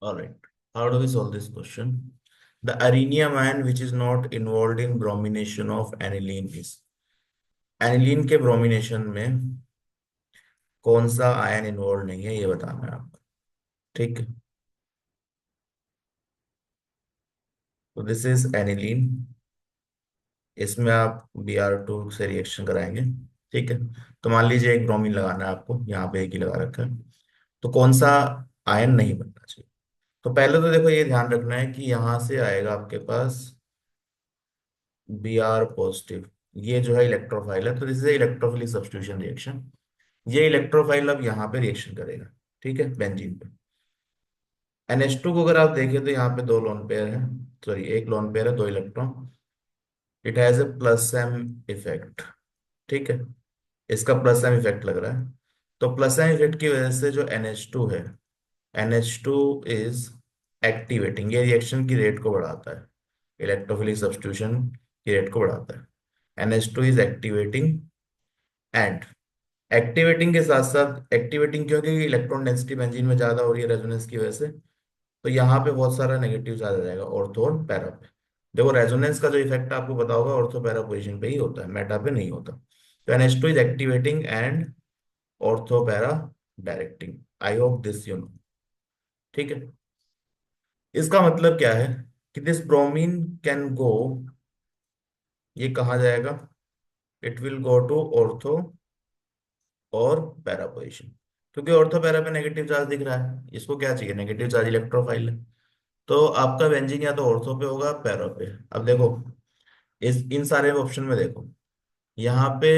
All right. How do we solve this question? The arenium ion which is not involved in bromination of aniline is aniline के bromination में कौन सा ion involve नहीं है ये बताना है आपको। ठीक है। तो दिस इज एनिलीन। इसमें आप Br2 से रिएक्शन कराएंगे। ठीक है। तो मान लीजिए एक ब्रोमीन लगाना है आपको, यहाँ पे एक ही लगा रखा है। तो कौन सा आयन नहीं बनना चाहिए? तो पहले तो देखो ये ध्यान रखना है कि यहाँ से आएगा आपके पास Br पॉजिटिव। ये जो है इलेक्ट्रोफाइल है, तो this is electrophilic substitution reaction. ये इलेक्ट्रोफाइल अब यहाँ पे रिएक्शन करेगा। ठीक है, बेंजीन पे। NH2 को अगर आप देखें तो यहाँ पे दो लोन पेयर है, सॉरी एक लोन पेयर है, दो electron. It has a plus M effect. ठीक है। इसका प्लस एम इफेक्ट लग रहा है। तो प्लस एम इफेक्ट की वजह से जो NH2 है, NH2 इज एक्टिवेटिंग। ये रिएक्शन की रेट को बढ़ाता है, इलेक्ट्रोफिलिक सब्स्टिट्यूशन की रेट को बढ़ाता है। NH2 is activating and activating के साथ साथ एक्टिवेटिंग क्योंकि इलेक्ट्रॉन डेंसिटी बेंजीन में ज्यादा हो रही है रेजोनेंस की वजह से, तो यहाँ पे बहुत सारा नेगेटिव चार्ज आ जाएगा ऑर्थो और पैरा पे। देखो रेजोनेंस का जो इफेक्ट आपको पता होगा ऑर्थो पैरा पोजीशन पे ही होता है, मेटा पे नहीं होता। तो NH2 is activating and ortho para directing. I hope this you know. ठीक है। इसका मतलब क्या है कि दिस ब्रोमीन कैन गो, ये कहाँ जाएगा? It will go to ortho और पैरा पोजीशन। क्योंकि ऑर्थो पैरा पे नेगेटिव चार्ज दिख रहा है, इसको क्या चाहिए? नेगेटिव चार्ज, इलेक्ट्रोफाइल है। तो आपका बेंजीन या तो ऑर्थो पे होगा पैरा पे। अब देखो इस इन सारे ऑप्शन में देखो, यहाँ पे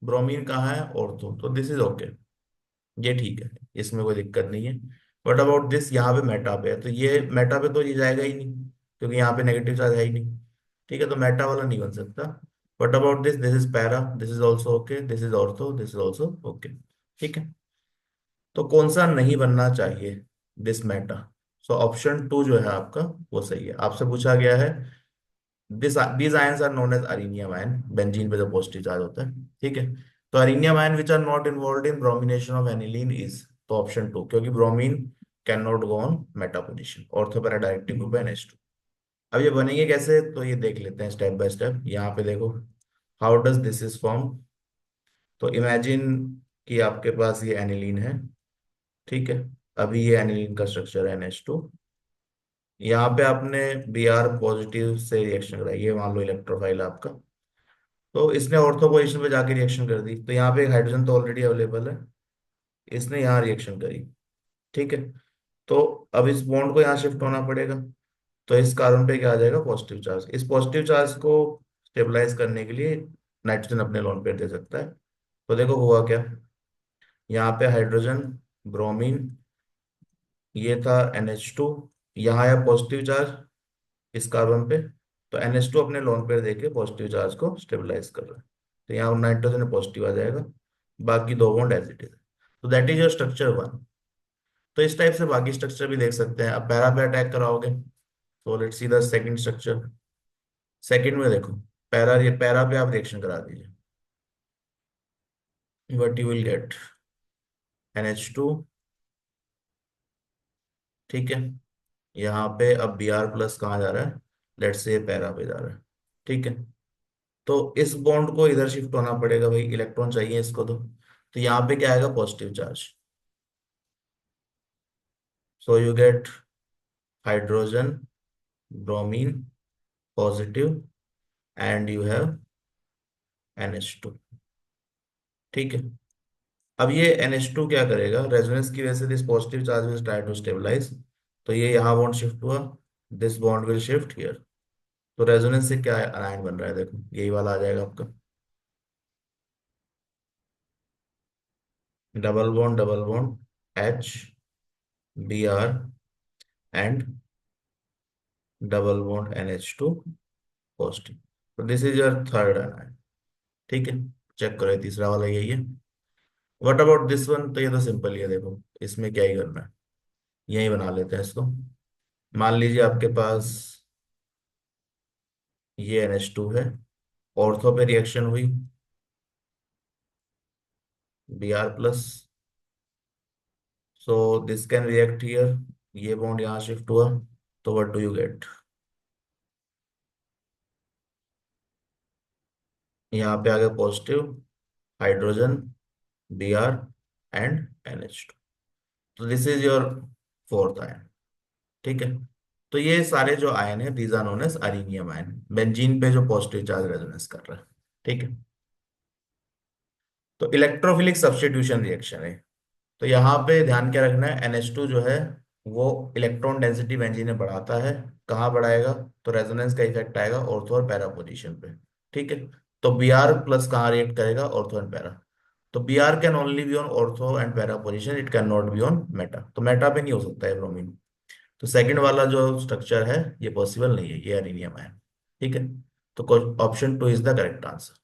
ब्रोमीन कहाँ है? ऑर्थो, तो दिस इज ओके, ये ठीक है, इसमें कोई दिक्कत नहीं है। बट अबाउट दिस, यहाँ पे मेटा पे है, तो ये मेटा पे तो ये जाएगा ही नहीं, क्योंकि यहाँ पे नेगेटिव चार्ज है ही नहीं। ठीक है, तो मेटा वाला नहीं बन सकता। But about this, this is para, this is also okay, this is ortho, this is also okay. ठीक है। तो कौन सा नहीं बनना चाहिए? This meta. So option two जो है आपका वो सही है। आपसे पूछा गया है this these ions are known as arenium ion, benzene पे जो पॉजिटिव चार्ज होता है। ठीक है। तो arenium ion which are not involve in bromination of aniline is, तो ऑप्शन टू, क्योंकि bromine can not go on meta position, ortho para directing group है NH2। अब ये बनेंगे कैसे, तो ये देख लेते हैं स्टेप बाय स्टेप। यहाँ पे देखो how does this is form. तो इमेजिन कि आपके पास ये एनिलीन है। ठीक है। अभी ये एनिलीन का स्ट्रक्चर है NH2। यहाँ पे आपने Br पॉजिटिव से रिएक्शन कराई, ये मान लो इलेक्ट्रोफाइल आपका। तो इसने ऑर्थो पोजीशन पे जाके रिएक्शन कर दी, तो यहाँ पे एक हाइड्रोजन तो ऑलरेडी अवेलेबल है, इसने यहाँ रिएक्शन करी। ठीक है। तो अब इस बॉन्ड को यहाँ शिफ्ट होना पड़ेगा। तो इस कार्बन पे क्या आ जाएगा? Positive charge. इस पॉजिटिव चार्ज को स्टेबलाइज करने के लिए नाइट्रोजन अपने लोन पेयर दे सकता है। तो देखो हुआ क्या, यहाँ पे हाइड्रोजन, ब्रोमीन, ये था NH2, यहाँ आया पॉजिटिव चार्ज इस कार्बन पे। तो NH2 अपने लोन पेयर देके पॉजिटिव चार्ज को स्टेबलाइज कर रहा है। तो यहाँ नाइट्रोजन पॉजिटिव आ जाएगा, बाकी दो बॉन्ड एज इट इज। तो that is your structure one. तो इस टाइप से बाकी स्ट्रक्चर भी देख सकते हैं। अब पैरा पे अटैक कराओगे, तो let's see the second structure. Second में देखो, पैरा, ये पैरा पे आप रिएक्शन करा दीजिए, what you will get NH2। ठीक है। यहाँ पे अब Br प्लस कहाँ जा रहा है? लेट्स से पैरा पे जा रहा है। ठीक है। तो इस बॉन्ड को इधर शिफ्ट होना पड़ेगा भाई, इलेक्ट्रॉन चाहिए इसको। तो यहाँ पे क्या आएगा? Positive charge. So you get hydrogen, bromine positive, and you have NH2। ठीक है। अब ये NH2 क्या करेगा? रेजोनेंस की वजह से this positive charge will try to stabilise. तो ये यहाँ बॉन्ड शिफ्ट हुआ, this bond will shift here. तो रेजोनेंस से क्या आयन बन रहा है? देखो यही वाला आ जाएगा आपका, double bond H, Br and double bond NH2 positive. तो this is your third ion. ठीक है। चेक करो, ये तीसरा वाला यही है। What about this one? तो ये तो सिंपल ही है, देखो इसमें क्या ही करना है, यही बना लेते हैं इसको। मान लीजिए आपके पास ये NH2 है, ऑर्थो पे रिएक्शन हुई Br plus, so this can react here ये बॉन्ड यहाँ शिफ्ट हुआ, तो व्हाट डू यू गेट? यहाँ पे आ गया positive hydrogen, Br and NH2। तो this is your fourth ion. ठीक है। तो ये सारे जो आयन है these are known as arenium ion, benzene पे जो पॉजिटिव चार्ज रेजोनेंस कर रहा है। ठीक है। तो इलेक्ट्रोफिलिक सब्स्टिट्यूशन रिएक्शन है। तो यहाँ पे ध्यान क्या रखना है, NH2 जो है वो इलेक्ट्रॉन डेंसिटी बेंजीन में बढ़ाता है। कहाँ बढ़ाएगा? तो रेजोनेंस का इफेक्ट आएगा ऑर्थो और पैरा पोजीशन पे। ठीक है। तो Br प्लस कहाँ रिएक्ट करेगा? Ortho and para. तो Br can only be on ortho and para position, it can not be on Meta. तो मेटा पे नहीं हो सकता है ब्रोमीन। तो सेकंड वाला जो स्ट्रक्चर है ये पॉसिबल नहीं है, ये एरीनियम है। ठीक है। तो option 2 is the correct answer.